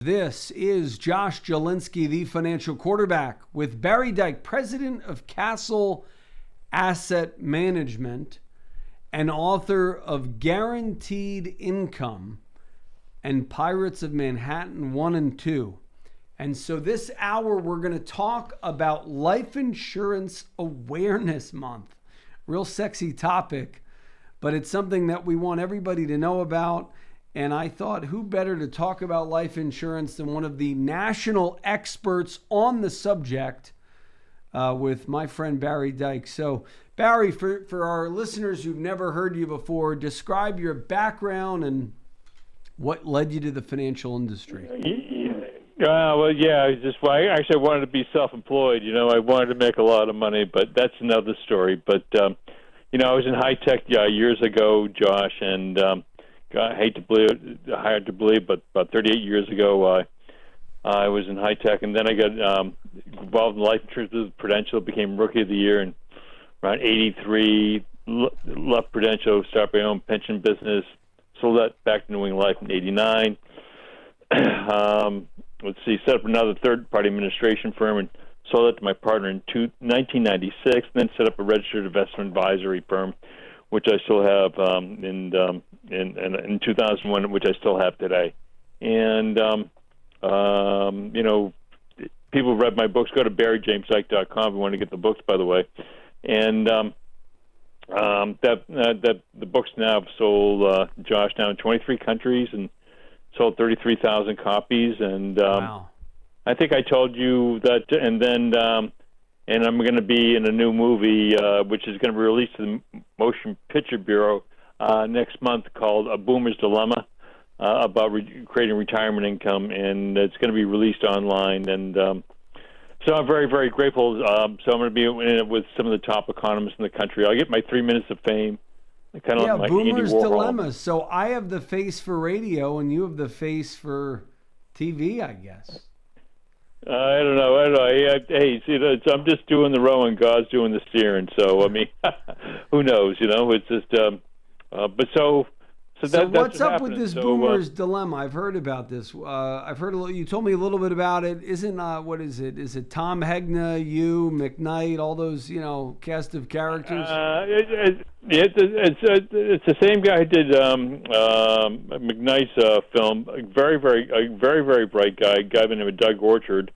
This is Josh Jelinski, the financial quarterback, with Barry Dyke, president of Castle Asset Management and author of Guaranteed Income and Pirates of Manhattan 1 and 2. And so this hour, we're going to talk about Life Insurance Awareness Month. Real sexy topic, but it's something that we want everybody to know about. And I thought, who better to talk about life insurance than one of the national experts on the subject with my friend Barry Dyke. So, Barry, for our listeners who've never heard you before, describe your background and what led you to the financial industry. I actually wanted to be self-employed. I wanted to make a lot of money, but that's another story. But, I was in high tech years ago, Josh, and I hate to believe it, hard to believe, but about 38 years ago, I was in high tech, and then I got involved in life insurance with Prudential, became Rookie of the Year, and around 83, left Prudential, started my own pension business, sold that back to New England Life in 89. Set up another third-party administration firm and sold it to my partner in 1996, and then set up a registered investment advisory firm, which I still have in 2001, which I still have today. And, people read my books. Go to barrydymesdyke.com if you want to get the books, by the way. And the books now have sold, Josh, now in 23 countries and sold 33,000 copies. And Wow. I think I told you that, and then... and I'm going to be in a new movie, which is going to be released to the Motion Picture Bureau next month, called A Boomer's Dilemma, about creating retirement income, and it's going to be released online. And so I'm very, very grateful. So I'm going to be in it with some of the top economists in the country. I'll get my 3 minutes of fame, kind of like my Boomer's Andy Warhol. Dilemma. So I have the face for radio, and you have the face for TV, I guess. I don't know. Hey, I'm just doing the rowing. God's doing the steering. So, I mean, who knows? It's just. So what's up with this Boomer's Dilemma? I've heard about this. I've heard you told me a little bit about it. Isn't what is it? Is it Tom Hegna, you, McKnight, all those cast of characters? It's the same guy who did McKnight's film. A very, very bright guy by the name of Doug Orchard.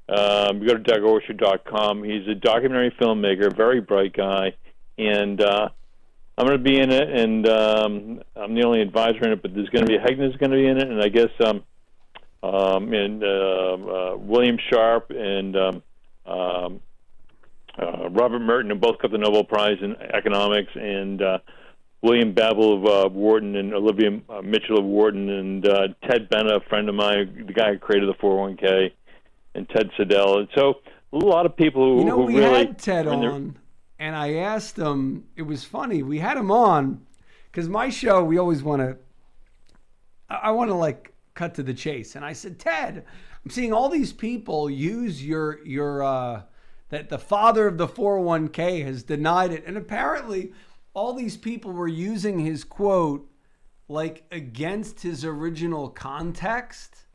You go to DougOrchard.com. He's a documentary filmmaker, very bright guy, and I'm going to be in it. And I'm the only advisor in it, but there's going to be Hegna's going to be in it, and I guess William Sharp and Robert Merton, who both got the Nobel Prize in economics, and William Babel of Wharton, and Olivia Mitchell of Wharton, and Ted Benna, a friend of mine, the guy who created the 401k, and Ted Siddell. And so a lot of people who we really had Ted on, and I asked him, it was funny, we had him on, because my show, we always want to, I want to cut to the chase. And I said, Ted, I'm seeing all these people use your that the father of the 401k has denied it. And apparently all these people were using his quote against his original context.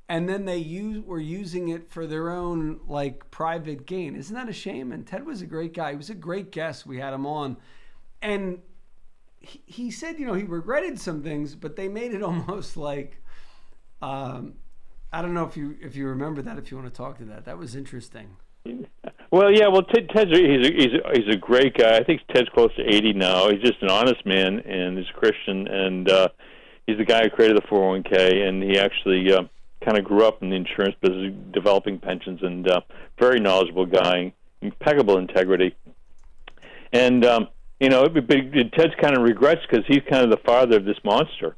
And then were using it for their own private gain. Isn't that a shame? And Ted was a great guy. He was a great guest. We had him on. And he said, he regretted some things, but they made it almost I don't know if you remember that, if you want to talk to that. That was interesting. Well, yeah. Well, Ted's he's a great guy. I think Ted's close to 80 now. He's just an honest man, and he's a Christian, and he's the guy who created the 401k, and he actually kind of grew up in the insurance business, developing pensions, and very knowledgeable guy, impeccable integrity. And Ted's kind of regrets because he's kind of the father of this monster.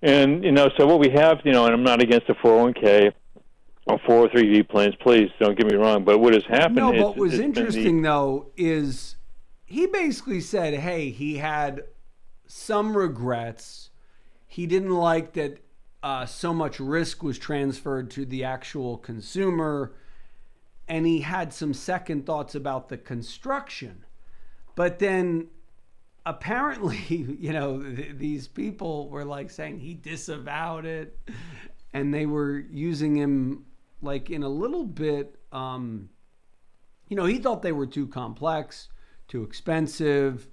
And so what we have, and I'm not against the 401k. Or 403B plans, please don't get me wrong. But what has happened? No, but what was interesting though is he basically said, "Hey, he had some regrets. He didn't like that so much risk was transferred to the actual consumer, and he had some second thoughts about the construction. But then apparently, these people were saying he disavowed it." and they were using him like in a little bit, he thought they were too complex, too expensive.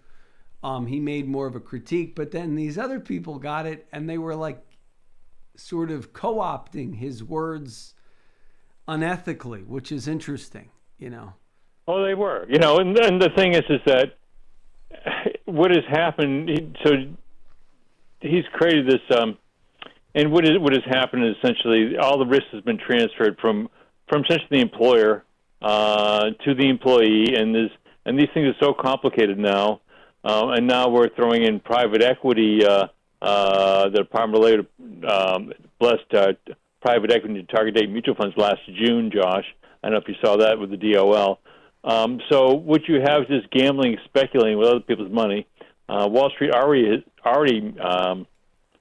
He made more of a critique, but then these other people got it and they were like sort of co-opting his words unethically, which is interesting, Oh, they were, and the thing is that what has happened, so he's created this, and what has happened is essentially all the risk has been transferred from essentially the employer to the employee, and these things are so complicated now, and now we're throwing in private equity. The Department of Labor blessed private equity target date mutual funds last June, Josh. I don't know if you saw that with the DOL. So what you have is this gambling, speculating with other people's money. Wall Street already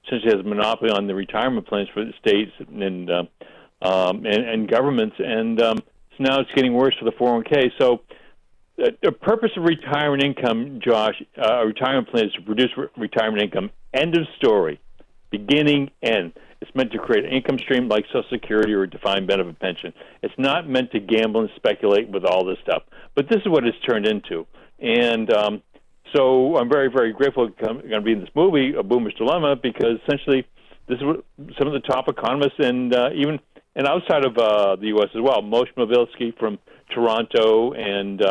essentially has a monopoly on the retirement plans for the states and governments, and so now it's getting worse for the 401k. So the purpose of retirement income, Josh, retirement plan is to produce retirement income. End of story. Beginning, end. It's meant to create an income stream like Social Security or a defined benefit pension. It's not meant to gamble and speculate with all this stuff. But this is what it's turned into. And so I'm very, very grateful going to be in this movie, A Boomer's Dilemma, because essentially this is what some of the top economists and even outside of the U.S. as well, Moshe Mobilsky from Toronto and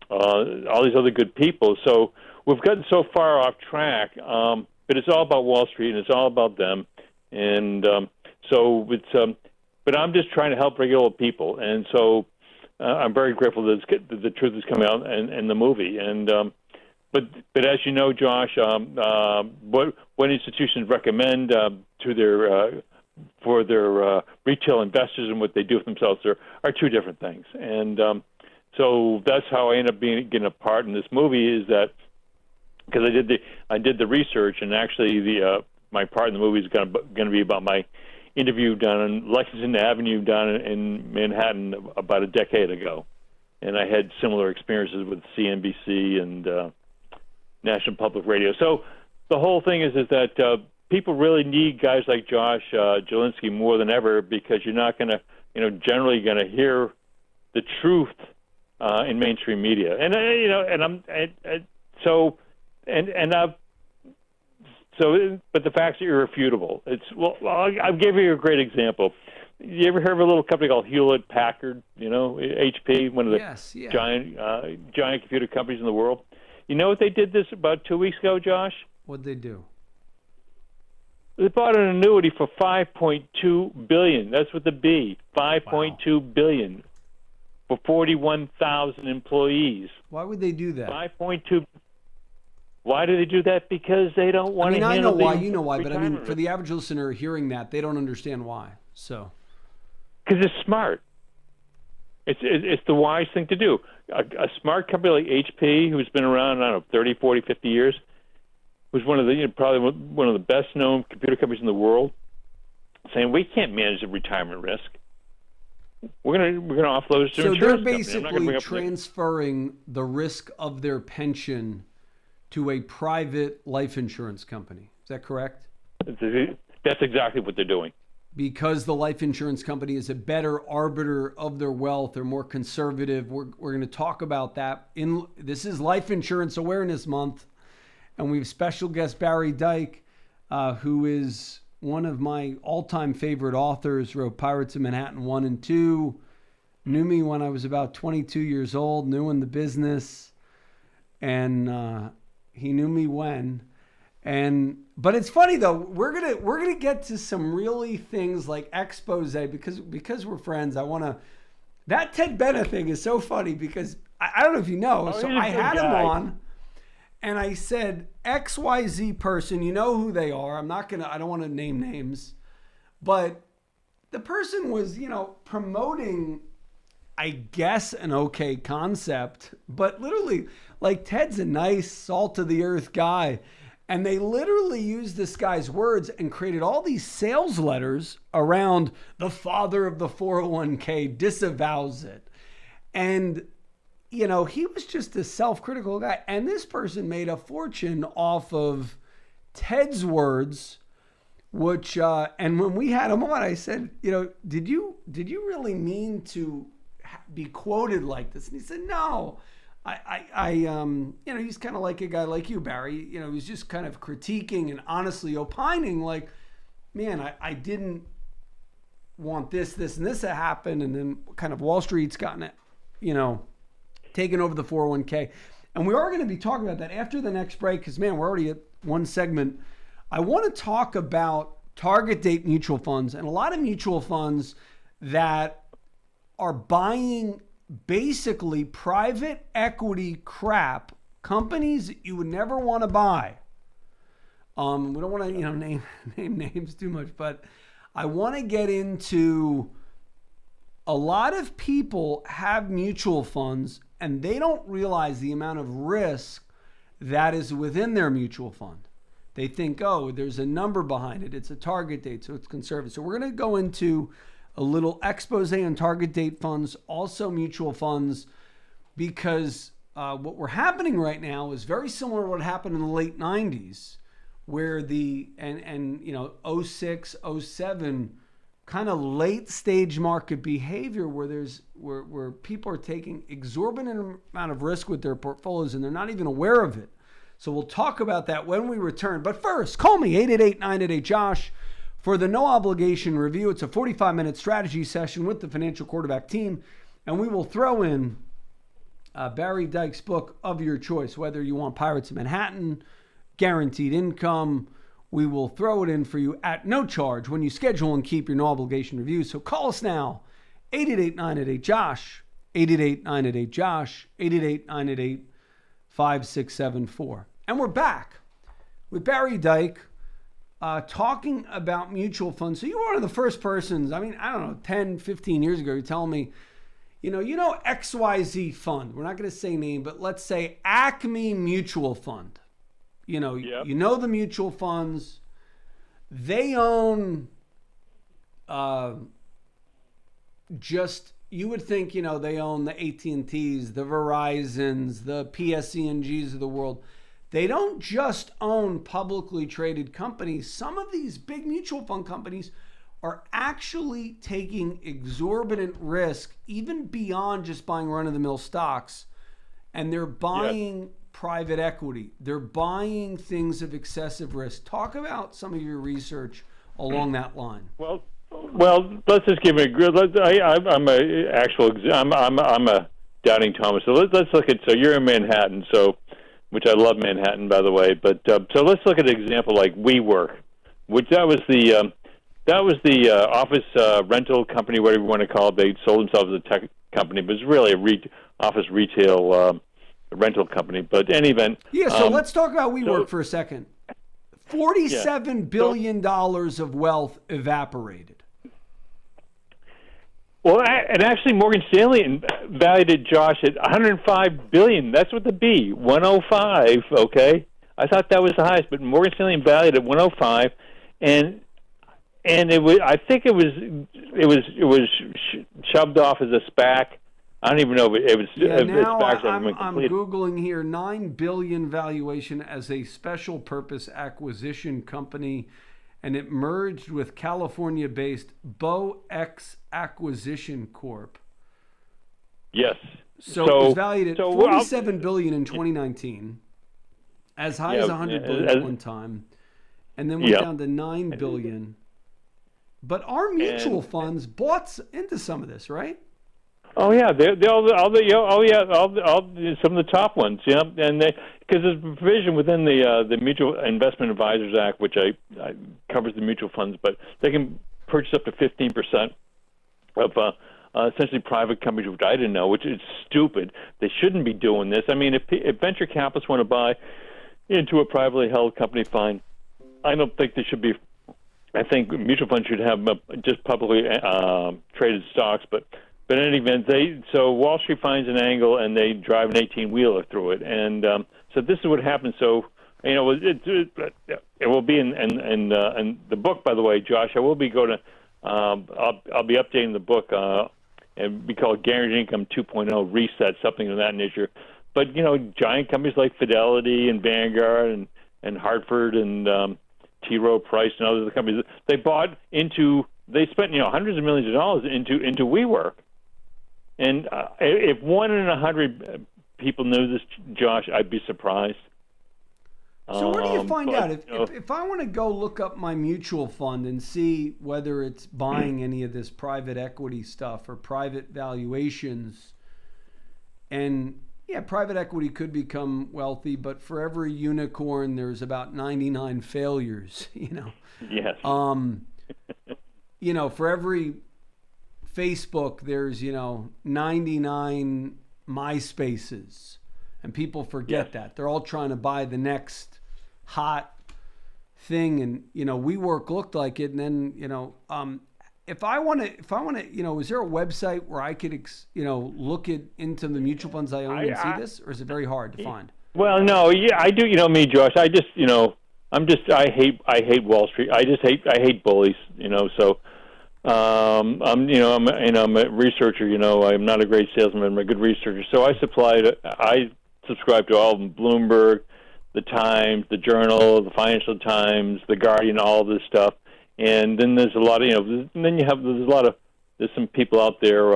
all these other good people. So we've gotten so far off track, but it's all about Wall Street and it's all about them. And so it's, but I'm just trying to help regular people, and so I'm very grateful that the truth is coming out in the movie. And but as you know, Josh, what institutions recommend to their for their retail investors and what they do for themselves are two different things. And so that's how I end up getting a part in this movie, is that because I did the research, and actually my part in the movie is going to be about my interview done on Lexington Avenue down in Manhattan about a decade ago. And I had similar experiences with CNBC and National Public Radio. So the whole thing is that people really need guys like Josh Jelinski more than ever, because you're not going to, generally going to hear the truth in mainstream media. And, but the facts are irrefutable. I'll give you a great example. You ever heard of a little company called Hewlett Packard? HP, one of the giant computer companies in the world. You know what they did this about 2 weeks ago, Josh? What'd they do? They bought an annuity for $5.2 billion. That's with the B. $5.2 billion for 41,000 employees. Why would they do that? 5.2. Why do they do that? Because they don't want to handle I know why, you know why, but I mean, for the average listener hearing that, they don't understand why. So, because it's smart. It's the wise thing to do. A smart company like HP, who's been around, I don't know, 30, 40, 50 years, who's one of the probably one of the best known computer companies in the world, saying we can't manage the retirement risk. We're gonna offload it to insurance. So they're basically transferring the risk of their pension to a private life insurance company. Is that correct? That's exactly what they're doing. Because the life insurance company is a better arbiter of their wealth, they're more conservative. We're going to talk about that. This is Life Insurance Awareness Month, and we have special guest Barry Dyke, who is one of my all-time favorite authors, wrote Pirates of Manhattan 1 and 2, knew me when I was about 22 years old, knew in the business, and he knew me when. But it's funny though, we're gonna get to some really things like expose, because we're friends. That Ted Bennett thing is so funny because I don't know if you know. So I had him on, and I said XYZ person, you know who they are. I don't want to name names, but the person was promoting, I guess, an okay concept, but literally like Ted's a nice salt of the earth guy. And they literally used this guy's words and created all these sales letters around the father of the 401k disavows it. And, he was just a self-critical guy. And this person made a fortune off of Ted's words Which and when we had him on, I said, did you really mean to be quoted like this? And he said, no. He's kind of like a guy like you, Barry. He's just kind of critiquing and honestly opining, like, man, I didn't want this, and this to happen, and then kind of Wall Street's gotten it, taken over the 401k. And we are going to be talking about that after the next break, because, man, we're already at one segment. I want to talk about target date mutual funds and a lot of mutual funds that are buying basically private equity crap, companies that you would never want to buy. We don't want to, name names too much, but I want to get into a lot of people have mutual funds and they don't realize the amount of risk that is within their mutual fund. They think, oh, there's a number behind it. It's a target date, so it's conservative. So we're going to go into a little expose on target date funds, also mutual funds, because what we're happening right now is very similar to what happened in the late 90s, where the 06, 07 kind of late stage market behavior where people are taking exorbitant amount of risk with their portfolios and they're not even aware of it. So we'll talk about that when we return. But first, call me 888-988-JOSH for the no obligation review. It's a 45-minute strategy session with the financial quarterback team, and we will throw in Barry Dyke's book of your choice, whether you want Pirates of Manhattan, Guaranteed Income. We will throw it in for you at no charge when you schedule and keep your no obligation review. So call us now, 888-988-JOSH, 888-988-JOSH, 888-988-5674. And we're back with Barry Dyke talking about mutual funds. So you were one of the first persons, 10, 15 years ago, you're telling me, XYZ fund. We're not going to say name, but let's say Acme Mutual Fund. Yep. The mutual funds, they own you would think, they own the AT&Ts, the Verizons, the PSE&Gs of the world. They don't just own publicly traded companies. Some of these big mutual fund companies are actually taking exorbitant risk, even beyond just buying run-of-the-mill stocks. And they're buying private equity. They're buying things of excessive risk. Talk about some of your research along that line. Well, let's just give it a good. I'm a doubting Thomas. So let's look at. So you're in Manhattan. So, which I love Manhattan, by the way. But so let's look at an example like WeWork, which that was the office rental company, whatever you want to call it. They sold themselves as a tech company, but it's really a office retail rental company. But in any event, so let's talk about WeWork for a second. $47 billion of wealth evaporated. Well, and actually, Morgan Stanley valued it, Josh, at $105 billion. That's what the B, 105. Okay, I thought that was the highest, but Morgan Stanley valued it at 105, and it was. I think it was shoved off as a SPAC. I don't even know if it was. Now I'm Googling here, $9 billion valuation as a special purpose acquisition company, and it merged with California-based BowX Acquisition Corp. Yes. So it was valued at $47 billion in 2019, as high as $100 billion at one time, and then went down to $9 billion. But our mutual funds bought into some of this, right? Oh yeah, some of the top ones, and because there's a provision within the Mutual Investment Advisors Act, which covers the mutual funds, but they can purchase up to 15% of essentially private companies, which I didn't know, which is stupid. They shouldn't be doing this. I mean, if venture capitalists want to buy into a privately held company, fine. I don't think they should be. I think mutual funds should have just publicly traded stocks, but in any event, so Wall Street finds an angle and they drive an 18-wheeler through it, and so this is what happens. So it will be in the book. By the way, Josh, I will be I'll be updating the book, and we call it Guaranteed Income 2.0 Reset, something of that nature. But giant companies like Fidelity and Vanguard and Hartford and T. Rowe Price and other companies. They bought into. They spent hundreds of millions of dollars into WeWork. And if 1 in 100 people knew this, Josh, I'd be surprised. So where do you find out? If I want to go look up my mutual fund and see whether it's buying any of this private equity stuff or private valuations, and private equity could become wealthy, but for every unicorn, there's about 99 failures, Yes. For every Facebook, there's, 99 MySpaces. And people forget that. They're all trying to buy the next hot thing. And, WeWork looked like it. And then, if I want to, is there a website where I could, look into the mutual funds I own and see this? Or is it very hard to find? Well, no, I do. Me, Josh, I just, I hate Wall Street. I hate bullies, so. I'm a researcher. I'm not a great salesman. I'm a good researcher. So I subscribe to all of them: Bloomberg, the Times, the Journal, the Financial Times, the Guardian, all of this stuff. And then there's a lot of, there's some people out there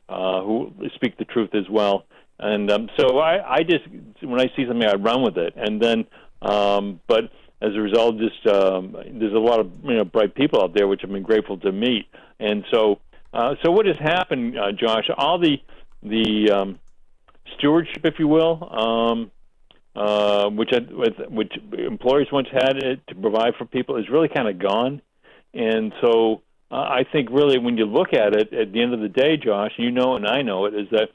who speak the truth as well. And so I just, when I see something, I run with it. And then, but as a result, just there's a lot of bright people out there, which I've been grateful to meet. And so what has happened, Josh? All the stewardship, if you will, which employers once had to provide for people, is really kind of gone. And so I think really, when you look at it, at the end of the day, Josh, and I know it, is that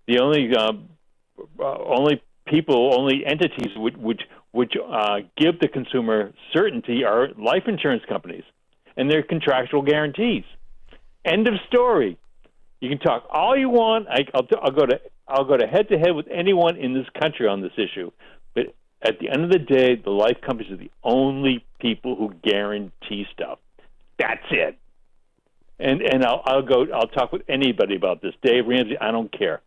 the only entities which give the consumer certainty are life insurance companies and their contractual guarantees. End of story. You can talk all you want. I'll go to head to head with anyone in this country on this issue. But at the end of the day, the life companies are the only people who guarantee stuff. That's it. And I'll talk with anybody about this. Dave Ramsey, I don't care.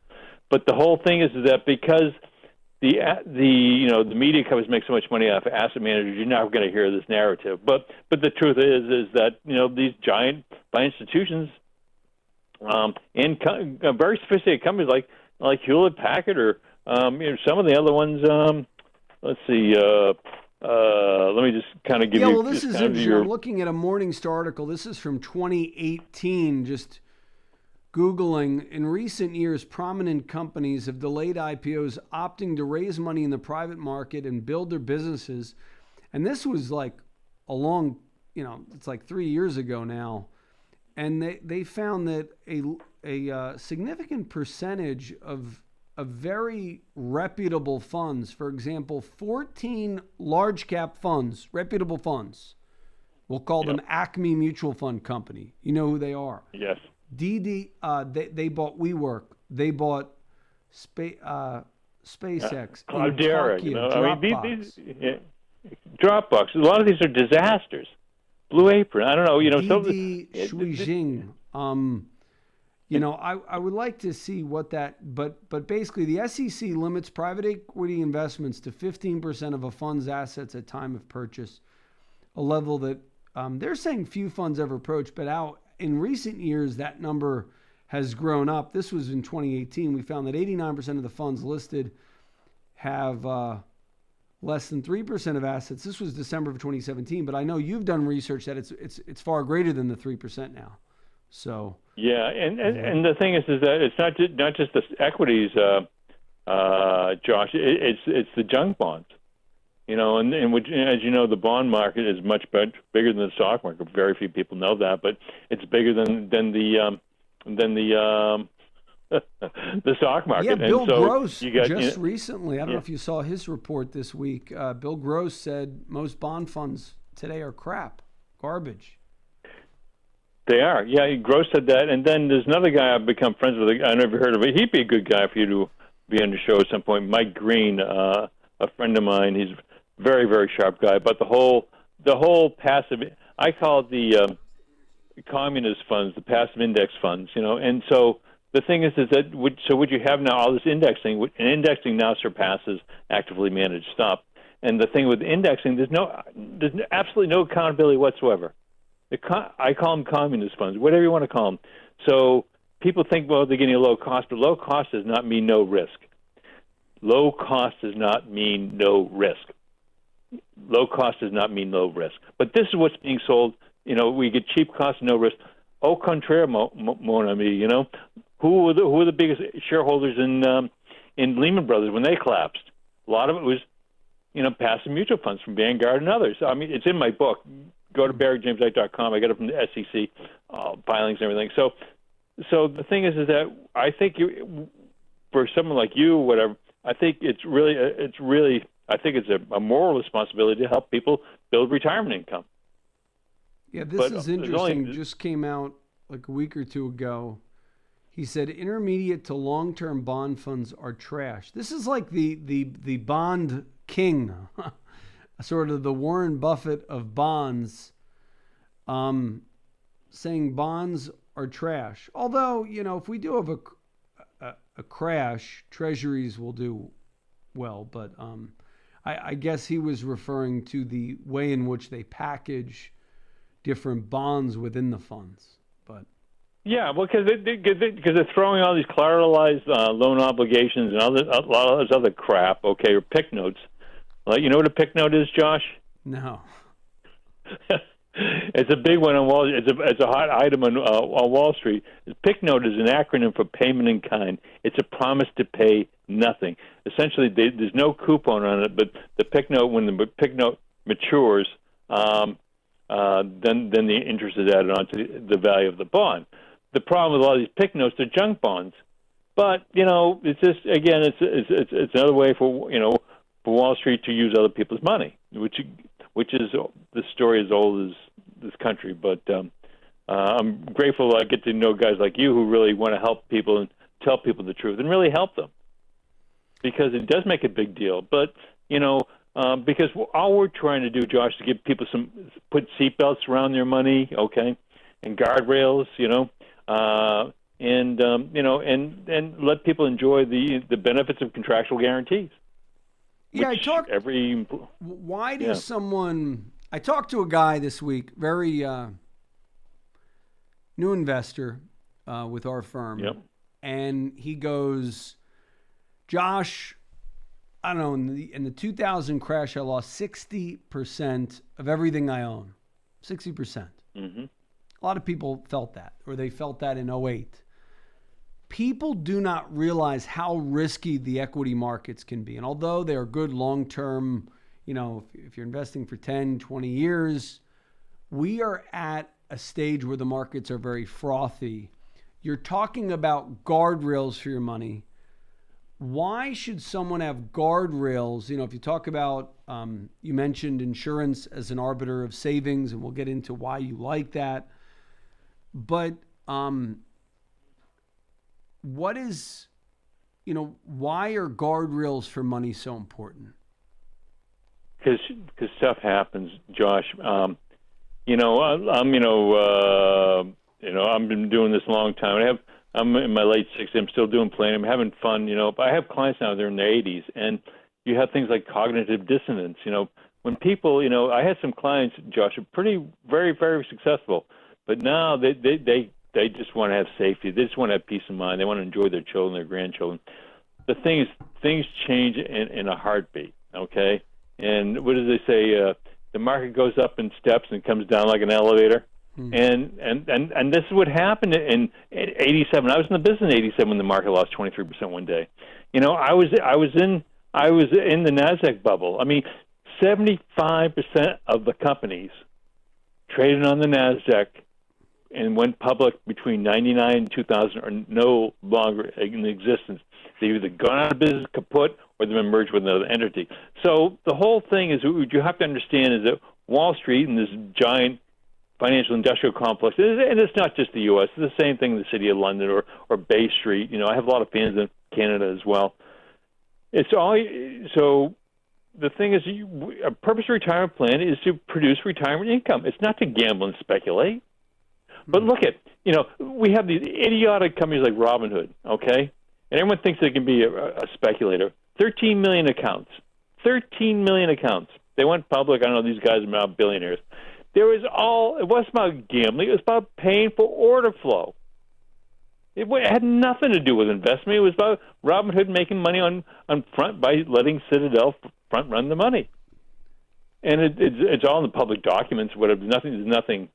But the whole thing is that because the media companies make so much money off of asset managers, you're not going to hear this narrative. But the truth is that these giant institutions and very sophisticated companies like Hewlett Packard or some of the other ones. Let's see. Let me just kind of give you. Yeah, well, this is interesting. I'm looking at a Morningstar article. This is from 2018. Just Googling, in recent years, prominent companies have delayed IPOs, opting to raise money in the private market and build their businesses. And this was like it's like 3 years ago now. And they found that a significant percentage of very reputable funds, for example, 14 large cap funds, reputable funds, we'll call them Acme Mutual Fund Company. You know who they are? Yes. they bought WeWork. They bought SpaceX. Cloudera, Dropbox. Dropbox. A lot of these are disasters. Blue Apron. I don't know. Shuijing. I would like to see what that. But basically, the SEC limits private equity investments to 15% of a fund's assets at time of purchase, a level that they're saying few funds ever approach. But in recent years, that number has grown up. This was in 2018. We found that 89% of the funds listed have less than 3% of assets. This was December of 2017, but I know you've done research that it's far greater than the 3% now. So yeah, and the thing is that it's not just the equities, Josh. It's the junk bonds. And which, as you know, the bond market is much bigger than the stock market. Very few people know that, but it's bigger than the the stock market. Yeah, Bill and so Gross recently, I don't know if you saw his report this week. Bill Gross said most bond funds today are crap, garbage. They are. Yeah, Gross said that. And then there's another guy I've become friends with. I never heard of it. He'd be a good guy for you to be on the show at some point. Mike Green, a friend of mine. He's a very, very sharp guy. But the whole passive, I call it the communist funds, the passive index funds. And so the thing is that what you have now, all this indexing, and indexing now surpasses actively managed stuff. And the thing with indexing, there's absolutely no accountability whatsoever. I call them communist funds, whatever you want to call them. So people think, well, they're getting a low cost, but low cost does not mean no risk. Low cost does not mean no risk. Low cost does not mean low risk. But this is what's being sold. We get cheap cost, no risk. Au contraire, mon ami. Who were the biggest shareholders in Lehman Brothers when they collapsed? A lot of it was, passive mutual funds from Vanguard and others. I mean, it's in my book. Go to BarryJamesDyke.com. I got it from the SEC filings and everything. So the thing is that I think for someone like you, whatever, I think it's a moral responsibility to help people build retirement income. Yeah, this is interesting. Just came out like a week or two ago. He said intermediate to long-term bond funds are trash. This is like the bond king, sort of the Warren Buffett of bonds, saying bonds are trash. Although, if we do have a crash, treasuries will do well. But I guess he was referring to the way in which they package different bonds within the funds. But yeah, well, because they're throwing all these collateralized loan obligations and a lot of this other crap. Okay, or PIK notes. Well, you know what a PIK note is, Josh? No. It's a big one on Wall. It's a hot item on Wall Street. PIK note is an acronym for payment in kind. It's a promise to pay nothing. Essentially, there's no coupon on it, but the PIK note, when the PIK note matures, then the interest is added on to the value of the bond. The problem with a lot of these PIK notes, they're junk bonds. But it's just it's another way for Wall Street to use other people's money, which is the story as old as this country. But I'm grateful I get to know guys like you who really want to help people and tell people the truth and really help them, because it does make a big deal. But because all we're trying to do, Josh, is give people put seatbelts around their money, okay, and guardrails, and let people enjoy the benefits of contractual guarantees. Yeah, why does someone? I talked to a guy this week, very new investor with our firm, and he goes, Josh, I don't know, in the 2000 crash, I lost 60% of everything I own. 60%. Mm-hmm. A lot of people felt that, or they felt that in 2008. People do not realize how risky the equity markets can be. And although they are good long-term, if you're investing for 10, 20 years, we are at a stage where the markets are very frothy. You're talking about guardrails for your money. Why should someone have guardrails? If you talk about, you mentioned insurance as an arbiter of savings, and we'll get into why you like that. But what is, why are guardrails for money so important? Because stuff happens, Josh. I've been doing this a long time. I'm in my late 60s. I'm still doing planning. I'm having fun, But I have clients now, they're in their 80s, and you have things like cognitive dissonance. When people, I had some clients, Josh, are very, very successful, but now they just want to have safety. They just want to have peace of mind. They want to enjoy their children, their grandchildren. The thing is, things change in a heartbeat, okay? And what do they say? The market goes up in steps and comes down like an elevator. And this is what happened in 87. I was in the business in 87 when the market lost 23% one day. I was in the NASDAQ bubble. I mean, 75% of the companies traded on the NASDAQ and went public between 99 and 2000 are no longer in existence. They've either gone out of business, kaput, or they've been merged with another entity. So the whole thing is, what you have to understand is that Wall Street and this giant financial industrial complex, and it's not just the U.S., it's the same thing in the city of London or Bay Street. I have a lot of fans in Canada as well. It's all, so the thing is, a purpose retirement plan is to produce retirement income. It's not to gamble and speculate. But look at, we have these idiotic companies like Robinhood, okay? And everyone thinks they can be a speculator. 13 million accounts. 13 million accounts. They went public. I don't know, these guys are now billionaires. It wasn't about gambling. It was about paying for order flow. It had nothing to do with investment. It was about Robinhood making money on front by letting Citadel front run the money. And it's all in the public documents. Whatever. There's nothing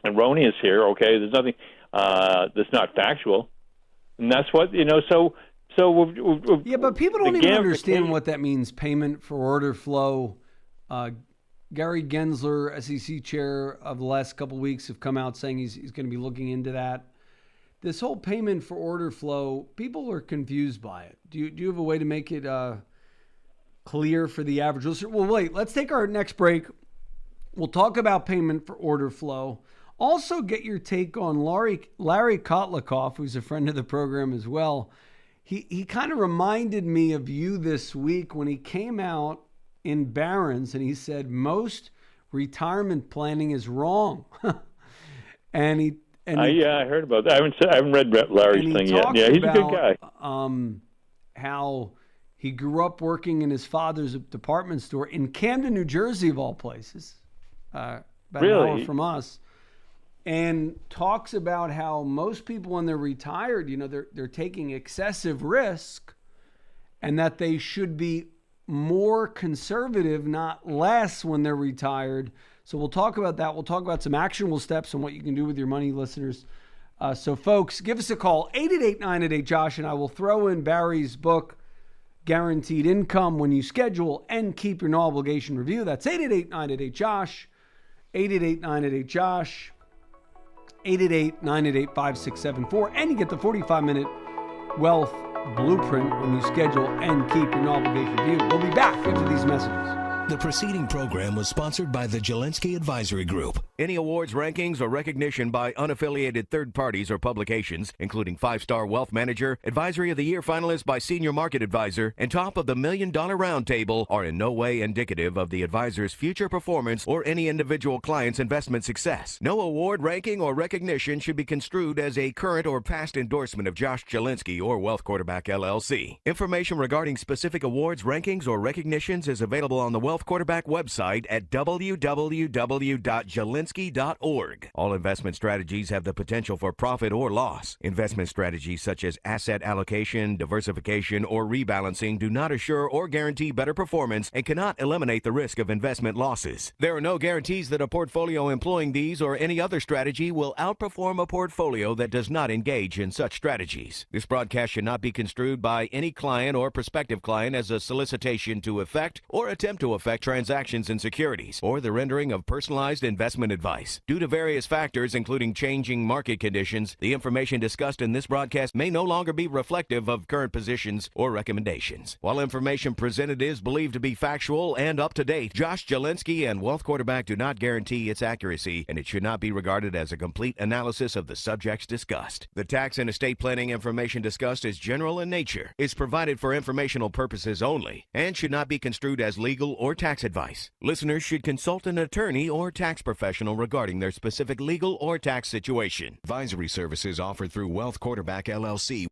erroneous here. Okay, there's nothing that's not factual, and that's what So yeah, but people don't even understand what that means. Payment for order flow. Gary Gensler, SEC chair of the last couple of weeks, have come out saying he's going to be looking into that. This whole payment for order flow, people are confused by it. Do you have a way to make it clear for the average listener? Well, wait, let's take our next break. We'll talk about payment for order flow. Also get your take on Larry Kotlikoff, who's a friend of the program as well. He kind of reminded me of you this week when he came out in Barron's and he said most retirement planning is wrong. I heard about that. I haven't read Larry's thing yet. Yeah, he's a good guy. How he grew up working in his father's department store in Camden, New Jersey, of all places, about an hour from us, and talks about how most people when they're retired, they're taking excessive risk, and that they should be more conservative, not less, when they're retired. So we'll talk about that. We'll talk about some actionable steps on what you can do with your money, listeners. So, folks, give us a call, 888-988-JOSH, and I will throw in Barry's book, Guaranteed Income, when you schedule and keep your no obligation review. That's 888-988-JOSH, 888-988-JOSH, 888-988-5674, and you get the 45-minute wealth blueprint when you schedule and keep your no obligation review. We'll be back after these messages. The preceding program was sponsored by the Jelensky Advisory Group. Any awards, rankings, or recognition by unaffiliated third parties or publications, including 5-Star Wealth Manager, Advisory of the Year finalist by Senior Market Advisor, and Top of the $1 Million Roundtable, are in no way indicative of the advisor's future performance or any individual client's investment success. No award, ranking, or recognition should be construed as a current or past endorsement of Josh Jelensky or Wealth Quarterback LLC. Information regarding specific awards, rankings, or recognitions is available on the Wealth Quarterback website at www.jelensky.org. All investment strategies have the potential for profit or loss. Investment strategies such as asset allocation, diversification, or rebalancing do not assure or guarantee better performance and cannot eliminate the risk of investment losses. There are no guarantees that a portfolio employing these or any other strategy will outperform a portfolio that does not engage in such strategies. This broadcast should not be construed by any client or prospective client as a solicitation to effect or attempt to effect transactions in securities or the rendering of personalized investment advice. Due to various factors, including changing market conditions, the information discussed in this broadcast may no longer be reflective of current positions or recommendations. While information presented is believed to be factual and up to date, Josh Jelensky and Wealth Quarterback do not guarantee its accuracy, and it should not be regarded as a complete analysis of the subjects discussed. The tax and estate planning information discussed is general in nature, is provided for informational purposes only, and should not be construed as legal or tax advice. Listeners should consult an attorney or tax professional regarding their specific legal or tax situation. Advisory services offered through Wealth Quarterback LLC.